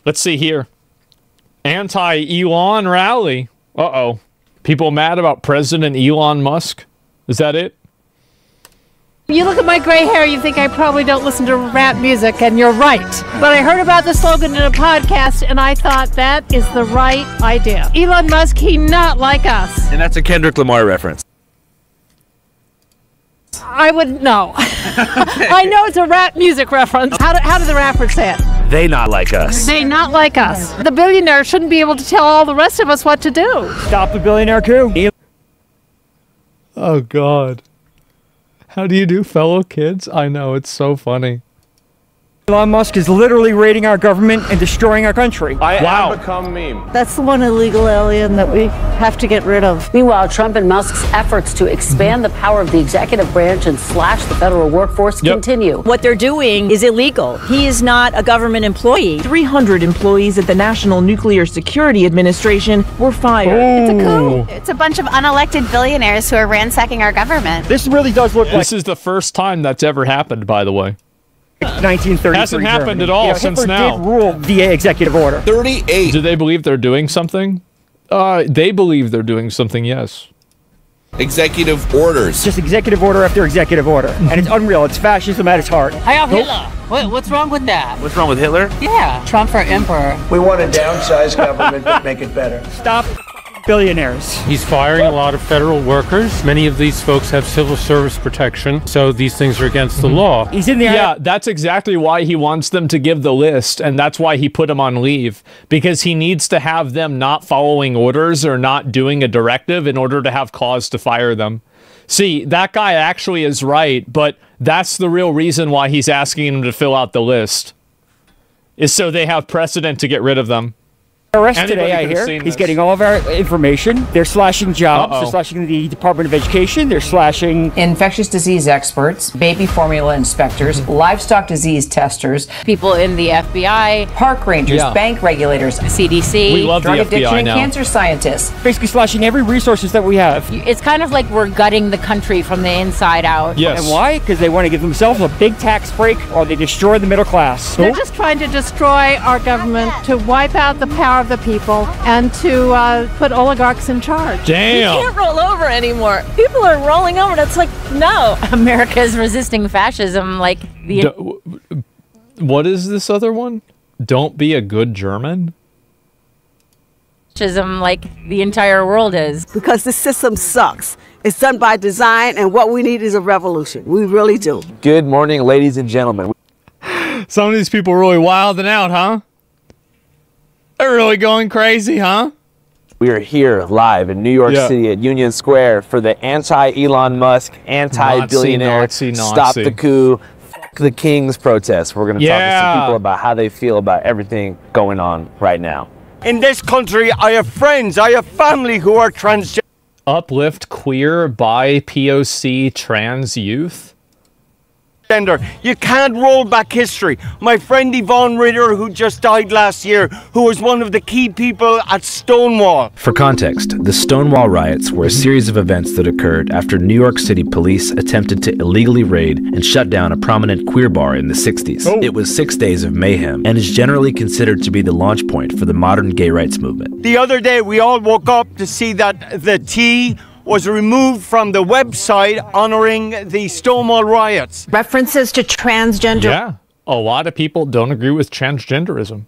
Let's see here. Anti-Elon rally. Uh-oh. People mad about President Elon Musk? Is that it? You look at my gray hair, you think I probably don't listen to rap music, and you're right. But I heard about the slogan in a podcast, and I thought that is the right idea. Elon Musk, he not like us. And that's a Kendrick Lamar reference. I wouldn't know. I know it's a rap music reference. How do the rappers say it? They not like us. They not like us. The billionaire shouldn't be able to tell all the rest of us what to do. Stop the billionaire coup. Oh, God. How do you do, fellow kids? I know, it's so funny. Elon Musk is literally raiding our government and destroying our country. I have become meme. That's the one illegal alien that we have to get rid of. Meanwhile, Trump and Musk's efforts to expand the power of the executive branch and slash the federal workforce continue. What they're doing is illegal. He is not a government employee. 300 employees at the National Nuclear Security Administration were fired. It's a coup. It's a bunch of unelected billionaires who are ransacking our government. This really does look like... This is the first time that's ever happened, by the way. 1933 Hasn't happened Germany. at all since Hitler now. did rule via executive order. 38. Do they believe they're doing something? They believe they're doing something, yes. Executive orders. Just executive order after executive order. And it's unreal. It's fascism at its heart. I have Hitler. What's wrong with that? What's wrong with Hitler? Yeah, Trump for emperor. We want to downsize government but make it better. Stop billionaires. He's firing a lot of federal workers. Many of these folks have civil service protection, so these things are against the law. He's in the... Yeah, that's exactly why he wants them to give the list, and that's why he put them on leave, because he needs to have them not following orders or not doing a directive in order to have cause to fire them. See, that guy actually is right, but that's the real reason why he's asking them to fill out the list, is so they have precedent to get rid of them. Arrest today, I hear. He's getting all of our information. They're slashing jobs. They're slashing the Department of Education. They're slashing... infectious disease experts, baby formula inspectors, livestock disease testers, People in the FBI, park rangers, bank regulators, CDC. We love drug the addiction FBI and now. cancer scientists. Basically slashing every resources that we have. It's kind of like we're gutting the country from the inside out. Yes. And why? Because they want to give themselves a big tax break or they destroy the middle class. They're just trying to destroy our government, to wipe out the power of the people, and to put oligarchs in charge. Damn. You can't roll over anymore. People are rolling over, and it's like, no. America is resisting fascism like the... What is this other one? Don't be a good German? Fascism like the entire world is. Because the system sucks. It's done by design, and what we need is a revolution. We really do. Good morning, ladies and gentlemen. Some of these people are really wilding out, huh? They're really going crazy, huh? We are here live in New York City at Union Square for the anti-Elon Musk, anti-billionaire, Nazi. stop the coup, fuck the kings protest. We're going to talk to some people about how they feel about everything going on right now. In this country, I have friends, I have family who are transgender. Uplift queer, bi, POC, trans youth? You can't roll back history. My friend Yvonne Ritter, who just died last year, who was one of the key people at Stonewall. For context, the Stonewall riots were a series of events that occurred after New York City police attempted to illegally raid and shut down a prominent queer bar in the 60s. It was 6 days of mayhem and is generally considered to be the launch point for the modern gay rights movement. The other day, we all woke up to see that the T was removed from the website honoring the Stonewall riots. References to transgender... Yeah, a lot of people don't agree with transgenderism.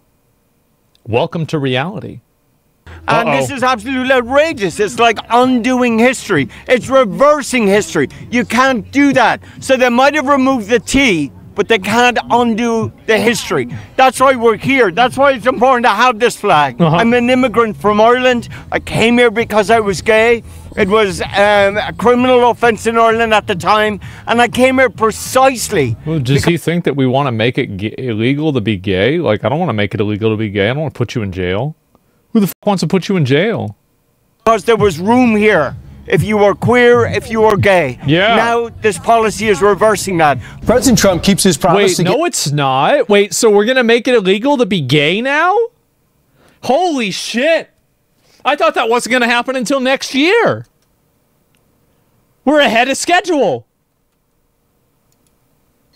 Welcome to reality. And this is absolutely outrageous. It's like undoing history. It's reversing history. You can't do that. So they might have removed the T, but they can't undo the history. That's why we're here. That's why it's important to have this flag. I'm an immigrant from Ireland. I came here because I was gay. It was a criminal offense in Ireland at the time, and I came here precisely. Well, does he think that we want to make it illegal to be gay? Like, I don't want to make it illegal to be gay. I don't want to put you in jail. Who the f wants to put you in jail? Because there was room here. If you were queer, if you were gay. Yeah. Now this policy is reversing that. President Trump keeps his promise. Wait, no, it's not. Wait, so we're gonna make it illegal to be gay now? Holy shit! I thought that wasn't gonna happen until next year. We're ahead of schedule.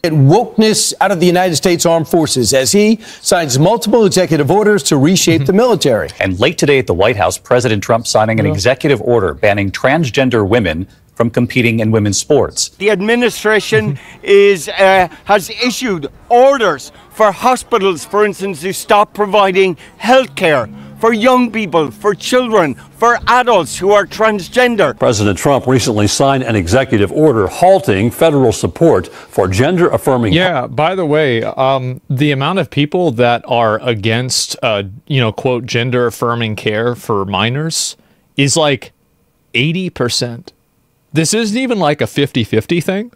Get wokeness out of the United States Armed Forces as he signs multiple executive orders to reshape the military. And late today at the White House, President Trump signing an executive order banning transgender women from competing in women's sports. The administration has issued orders for hospitals, for instance, to stop providing health care for young people, for children, for adults who are transgender. President Trump recently signed an executive order halting federal support for gender-affirming. Yeah, by the way, the amount of people that are against, quote, gender-affirming care for minors is like 80%. This isn't even like a 50-50 thing.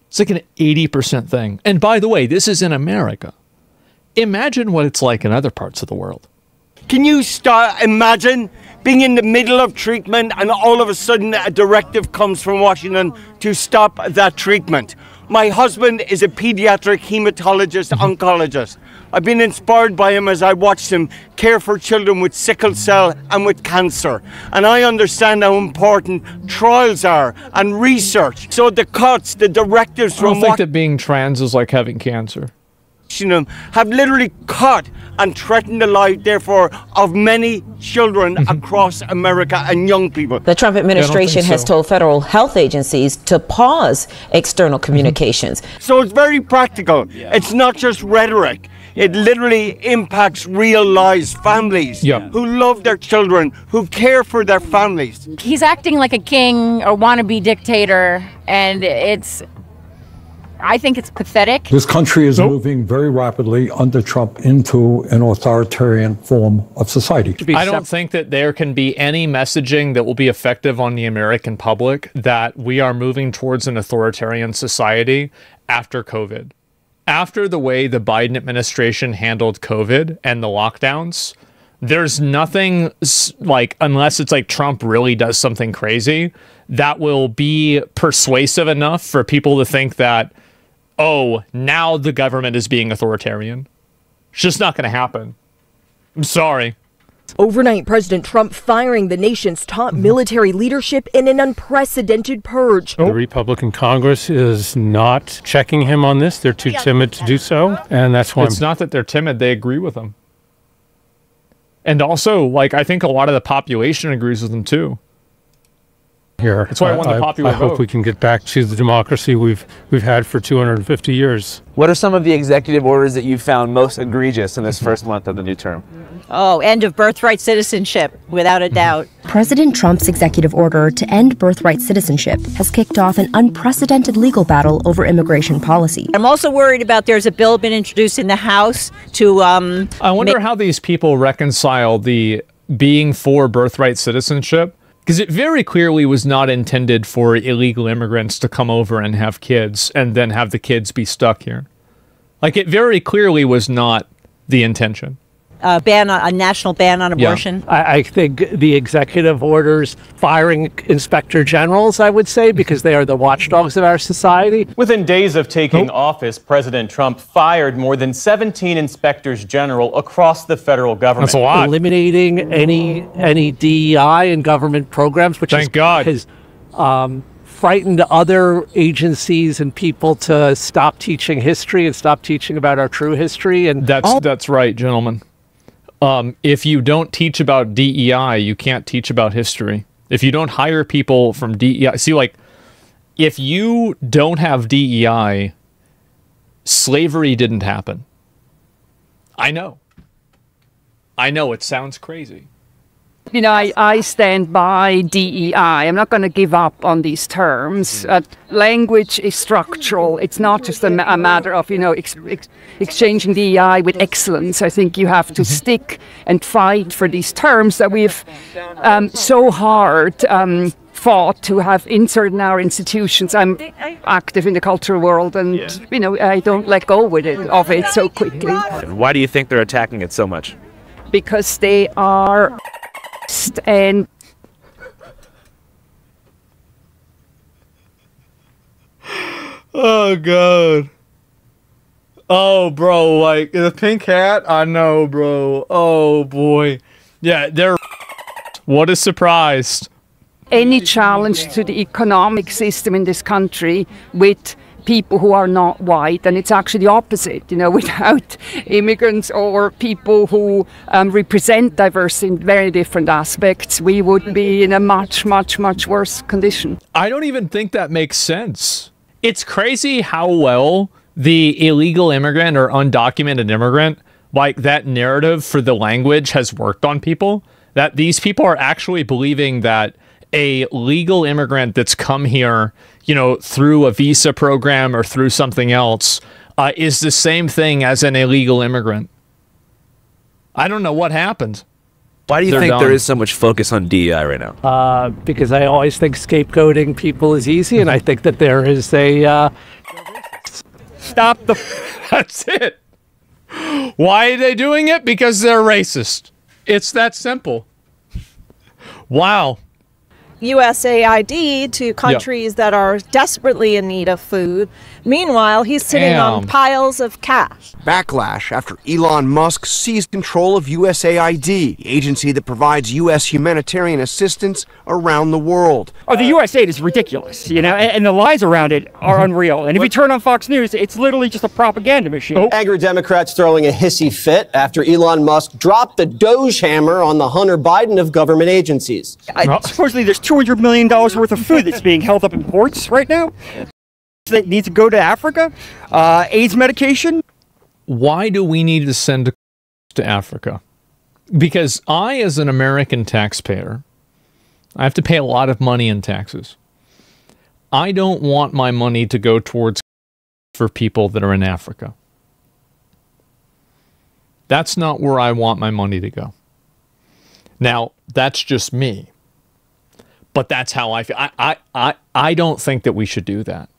It's like an 80% thing. And by the way, this is in America. Imagine what it's like in other parts of the world. Can you imagine being in the middle of treatment and all of a sudden a directive comes from Washington to stop that treatment? My husband is a pediatric hematologist, oncologist. I've been inspired by him as I watched him care for children with sickle cell and with cancer. And I understand how important trials are and research. So the cuts, the directives from I don't think that being trans is like having cancer. Have literally cut and threatened the life, therefore, of many children across America and young people. The Trump administration has told federal health agencies to pause external communications. So it's very practical. It's not just rhetoric. It literally impacts real lives, families who love their children, who care for their families. He's acting like a king or wannabe dictator, and I think it's pathetic. This country is moving very rapidly under Trump into an authoritarian form of society. I don't think that there can be any messaging that will be effective on the American public that we are moving towards an authoritarian society after COVID. After the way the Biden administration handled COVID and the lockdowns, there's nothing like, unless it's like Trump really does something crazy, that will be persuasive enough for people to think that, oh, now the government is being authoritarian. It's just not going to happen. I'm sorry. Overnight, President Trump firing the nation's top military leadership in an unprecedented purge. The Republican Congress is not checking him on this. They're too timid to do so, and that's why it's not that they're timid. They agree with him. And also, like, I think a lot of the population agrees with him, too. Here. That's why I won the popular vote. I hope we can get back to the democracy we've had for 250 years. What are some of the executive orders that you found most egregious in this first month of the new term? Oh, end of birthright citizenship, without a doubt. President Trump's executive order to end birthright citizenship has kicked off an unprecedented legal battle over immigration policy. I'm also worried about there's a bill been introduced in the House to I wonder how these people reconcile the being for birthright citizenship, because it very clearly was not intended for illegal immigrants to come over and have kids and then have the kids be stuck here. Like, it very clearly was not the intention. A national ban on abortion. Yeah. I think the executive orders firing inspector generals, I would say, because they are the watchdogs of our society. Within days of taking office, President Trump fired more than 17 inspectors general across the federal government. That's a lot. Eliminating any DEI in government programs, which Thank God. has frightened other agencies and people to stop teaching history and stop teaching about our true history. And that's right, gentlemen. If you don't teach about DEI, you can't teach about history. If you don't hire people from DEI, see, like, if you don't have DEI, slavery didn't happen. I know, it sounds crazy. You know, I stand by DEI. I'm not going to give up on these terms. Language is structural. It's not just a matter of, exchanging DEI with excellence. I think you have to stick and fight for these terms that we've so hard fought to have inserted in our institutions. I'm active in the cultural world, and, I don't let go of it so quickly. Why do you think they're attacking it so much? Because they are... and oh God, oh bro, like the pink hat, I know, bro. Oh boy, yeah, they're what a surprise. Any challenge to the economic system in this country with people who are not white, and it's actually the opposite. Without immigrants or people who represent diversity in very different aspects, we would be in a much, much, much worse condition. I don't even think that makes sense. It's crazy how well the illegal immigrant or undocumented immigrant, like that narrative for the language has worked on people, that these people are actually believing that a legal immigrant that's come here, through a visa program or through something else, is the same thing as an illegal immigrant. I don't know what happened. Why do you think there is so much focus on DEI right now? Because I always think scapegoating people is easy, and I think that there is a... Stop the... That's it. Why are they doing it? Because they're racist. It's that simple. Wow. USAID to countries that are desperately in need of food. Meanwhile, he's sitting on piles of cash. Backlash after Elon Musk seized control of USAID, the agency that provides U.S. humanitarian assistance around the world. Oh, the USAID is ridiculous, and the lies around it are unreal. And if you turn on Fox News, it's literally just a propaganda machine. Angry Democrats throwing a hissy fit after Elon Musk dropped the DOGE hammer on the Hunter Biden of government agencies. Supposedly there's $200 million worth of food that's being held up in ports right now that needs to go to Africa. AIDS medication. Why do we need to send to Africa? Because I, as an American taxpayer, I have to pay a lot of money in taxes. I don't want my money to go towards for people that are in Africa. That's not where I want my money to go. Now, that's just me. But that's how I feel. I don't think that we should do that.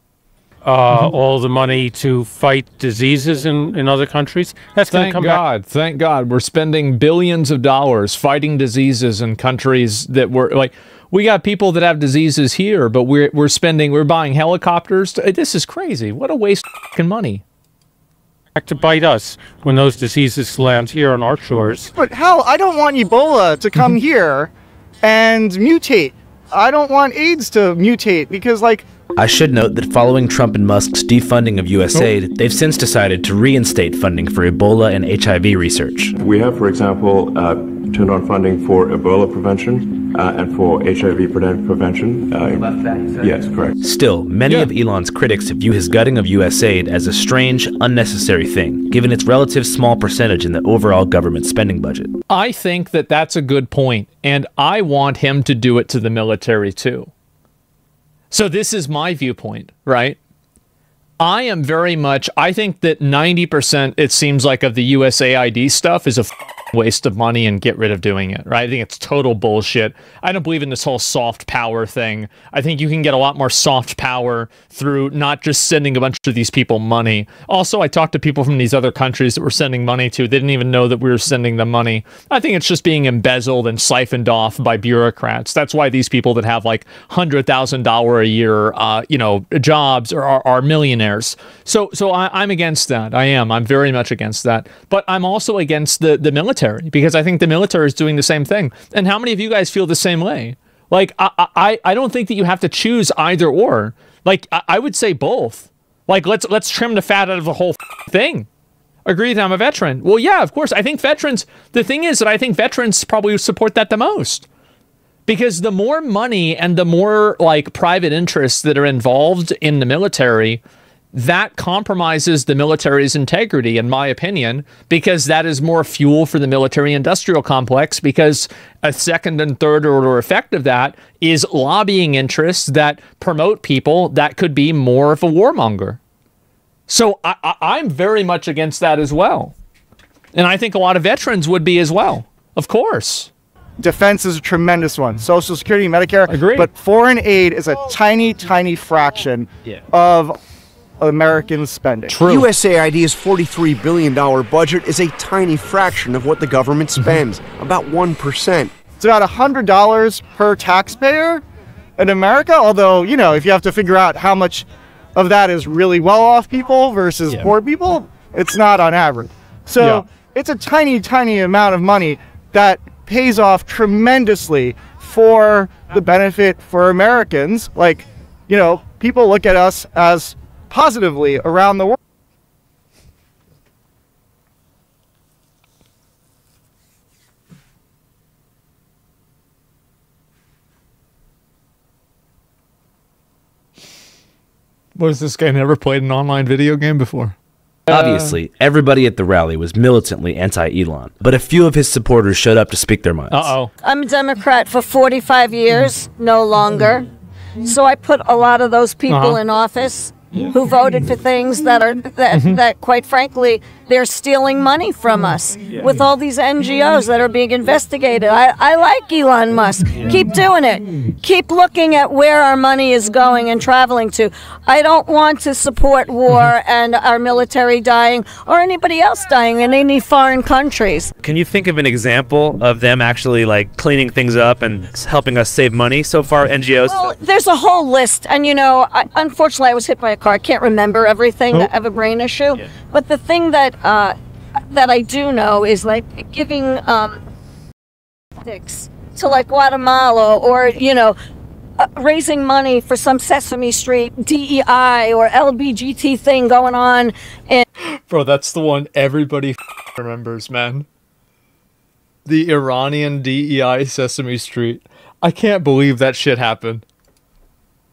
All the money to fight diseases in other countries. That's going to come back. Thank God. We're spending billions of dollars fighting diseases in countries that were like, we got people that have diseases here, but we're buying helicopters. This is crazy. What a waste of fucking money. Back to bite us when those diseases land here on our shores. But hell, I don't want Ebola to come here and mutate. I don't want AIDS to mutate because, I should note that following Trump and Musk's defunding of USAID, they've since decided to reinstate funding for Ebola and HIV research. We have, for example, turned on funding for Ebola prevention and for HIV prevention. Yes, correct. Still, many of Elon's critics view his gutting of USAID as a strange, unnecessary thing, given its relative small percentage in the overall government spending budget. I think that that's a good point, and I want him to do it to the military too. So this is my viewpoint, right? I am very much, I think that 90%, it seems like, of the USAID stuff is a waste of money and get rid of doing it, right? I think it's total bullshit. I don't believe in this whole soft power thing. I think you can get a lot more soft power through not just sending a bunch of these people money. Also, I talked to people from these other countries that we're sending money to. They didn't even know that we were sending them money. I think it's just being embezzled and siphoned off by bureaucrats. That's why these people that have like $100,000 a year, jobs are millionaires. So I'm against that. I'm very much against that. But I'm also against the military, because I think the military is doing the same thing. And how many of you guys feel the same way? Like, I don't think that you have to choose either or. Like, I would say both. Like, let's trim the fat out of the whole thing. Agree that I'm a veteran. Well, yeah, of course. I think veterans, the thing is that I think veterans probably support that the most. Because the more money and the more, like, private interests that are involved in the military, that compromises the military's integrity, in my opinion, because that is more fuel for the military-industrial complex, because a second and third order effect of that is lobbying interests that promote people that could be more of a warmonger. So I'm very much against that as well. And I think a lot of veterans would be as well, of course. Defense is a tremendous one. Social Security, Medicare. Agreed. But foreign aid is a tiny, tiny fraction of American spending. True. USAID's $43 billion budget is a tiny fraction of what the government spends, about 1%. It's about $100 per taxpayer in America, although, if you have to figure out how much of that is really well-off people versus poor people, it's not on average. So it's a tiny, tiny amount of money that pays off tremendously for the benefit for Americans. Like, people look at us as positively around the world. What is this guy never played an online video game before? Obviously, everybody at the rally was militantly anti-Elon, but a few of his supporters showed up to speak their minds. Uh-oh. I'm a Democrat for 45 years, no longer. So I put a lot of those people in office who voted for things that quite frankly, they're stealing money from us with all these NGOs that are being investigated. I like Elon Musk. Keep doing it. Keep looking at where our money is going and traveling to. I don't want to support war and our military dying or anybody else dying in any foreign countries. Can you think of an example of them actually like cleaning things up and helping us save money so far, NGOs? Well, there's a whole list, and you know, unfortunately I was hit by a car. I can't remember everything. I have a brain issue. Yeah. But the thing that I do know is like giving to like Guatemala, or you know, raising money for some Sesame Street DEI or LBGT thing going on. Bro, that's the one everybody remembers, man. The Iranian DEI Sesame Street. I can't believe that shit happened.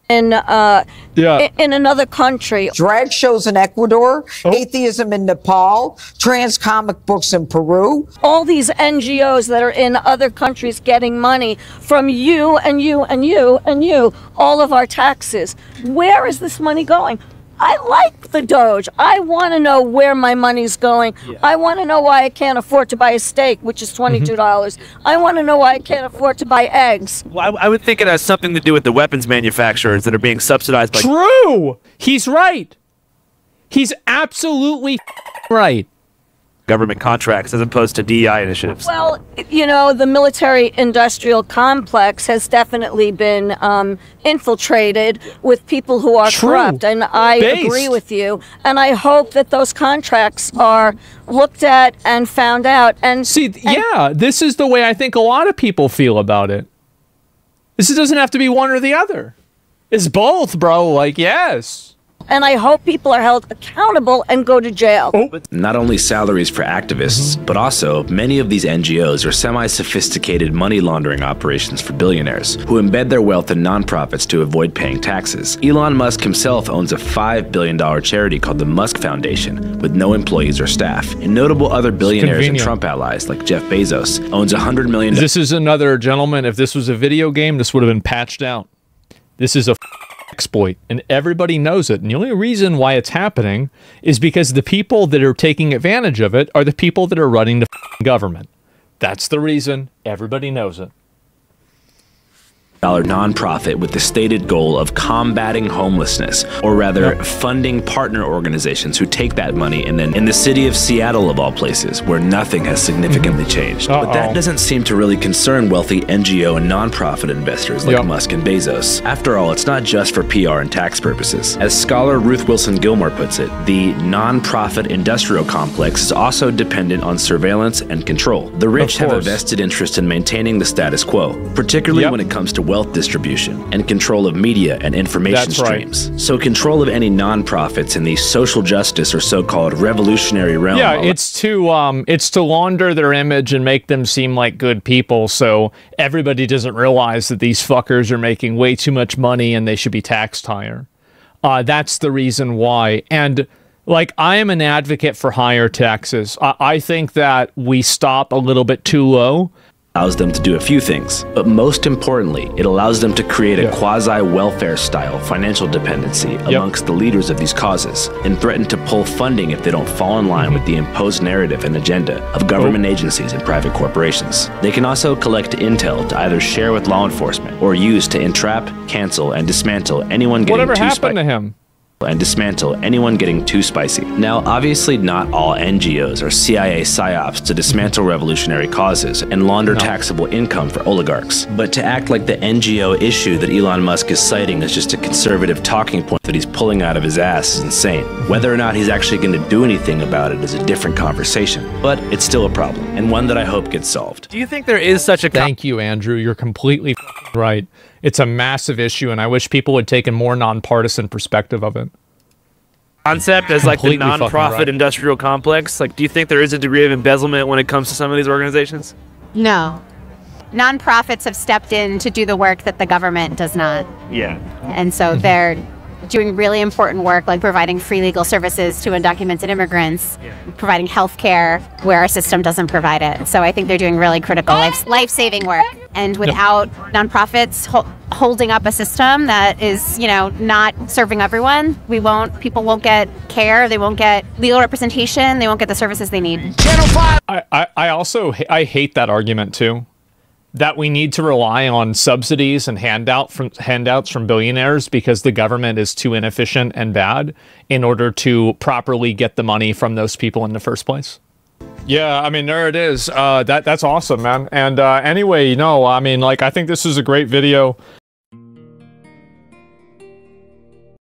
In another country. Drag shows in Ecuador, atheism in Nepal, trans comic books in Peru. All these NGOs that are in other countries getting money from you and you and you and you, all of our taxes. Where is this money going? I like the Doge. I want to know where my money's going. Yeah. I want to know why I can't afford to buy a steak, which is $22. I want to know why I can't afford to buy eggs. Well, I would think it has something to do with the weapons manufacturers that are being subsidized by... True! He's right! He's absolutely right. Government contracts as opposed to DEI initiatives. Well, you know, the military-industrial complex has definitely been infiltrated with people who are corrupt, and I agree with you. And I hope that those contracts are looked at and found out. And yeah, this is the way I think a lot of people feel about it. This doesn't have to be one or the other. It's both, bro. Like, yes. And I hope people are held accountable and go to jail. Not only salaries for activists, but also many of these NGOs are semi-sophisticated money laundering operations for billionaires who embed their wealth in nonprofits to avoid paying taxes. Elon Musk himself owns a $5 billion charity called the Musk Foundation with no employees or staff. And notable other billionaires and Trump allies like Jeff Bezos owns $100 million. This is another gentleman. If this was a video game, this would have been patched out. This is a exploit, and everybody knows it. And the only reason why it's happening is because the people that are taking advantage of it are the people that are running the government. That's the reason. Everybody knows it. Nonprofit with the stated goal of combating homelessness, or rather funding partner organizations who take that money and then in the city of Seattle of all places, where nothing has significantly changed. But that doesn't seem to really concern wealthy NGO and nonprofit investors like Musk and Bezos. After all, it's not just for PR and tax purposes. As scholar Ruth Wilson Gilmore puts it, the nonprofit industrial complex is also dependent on surveillance and control. The rich have a vested interest in maintaining the status quo, particularly when it comes to wealth distribution and control of media and information streams. So control of any nonprofits in the social justice or so-called revolutionary realm. Yeah, it's to launder their image and make them seem like good people, so everybody doesn't realize that these fuckers are making way too much money and they should be taxed higher. That's the reason why. And like, I am an advocate for higher taxes. I think that we stop a little bit too low. Allows them to do a few things, but most importantly, it allows them to create a quasi-welfare style financial dependency amongst the leaders of these causes and threaten to pull funding if they don't fall in line with the imposed narrative and agenda of government agencies and private corporations. They can also collect intel to either share with law enforcement or use to entrap, cancel, and dismantle anyone getting Whatever happened to him? And dismantle anyone getting too spicy. Now, obviously not all NGOs are CIA psyops to dismantle revolutionary causes and launder taxable income for oligarchs. But to act like the NGO issue that Elon Musk is citing as just a conservative talking point that he's pulling out of his ass is insane. Whether or not he's actually going to do anything about it is a different conversation. But it's still a problem, and one that I hope gets solved. Do you think there is such a... Thank you, Andrew. You're completely right. It's a massive issue, and I wish people would take a more nonpartisan perspective of it. concept as like the Completely fucking nonprofit right. industrial complex? Like, do you think there is a degree of embezzlement when it comes to some of these organizations? No. Nonprofits have stepped in to do the work that the government does not. Yeah. And so they're doing really important work, like providing free legal services to undocumented immigrants, providing health care where our system doesn't provide it. So I think they're doing really critical life-saving work. And without nonprofits holding up a system that is, you know, not serving everyone, people won't get care, they won't get legal representation, they won't get the services they need. I hate that argument too. That we need to rely on subsidies and handouts from billionaires because the government is too inefficient and bad in order to properly get the money from those people in the first place. Yeah, I mean, there it is. That's awesome, man. And anyway, you know, I mean, like, I think this is a great video.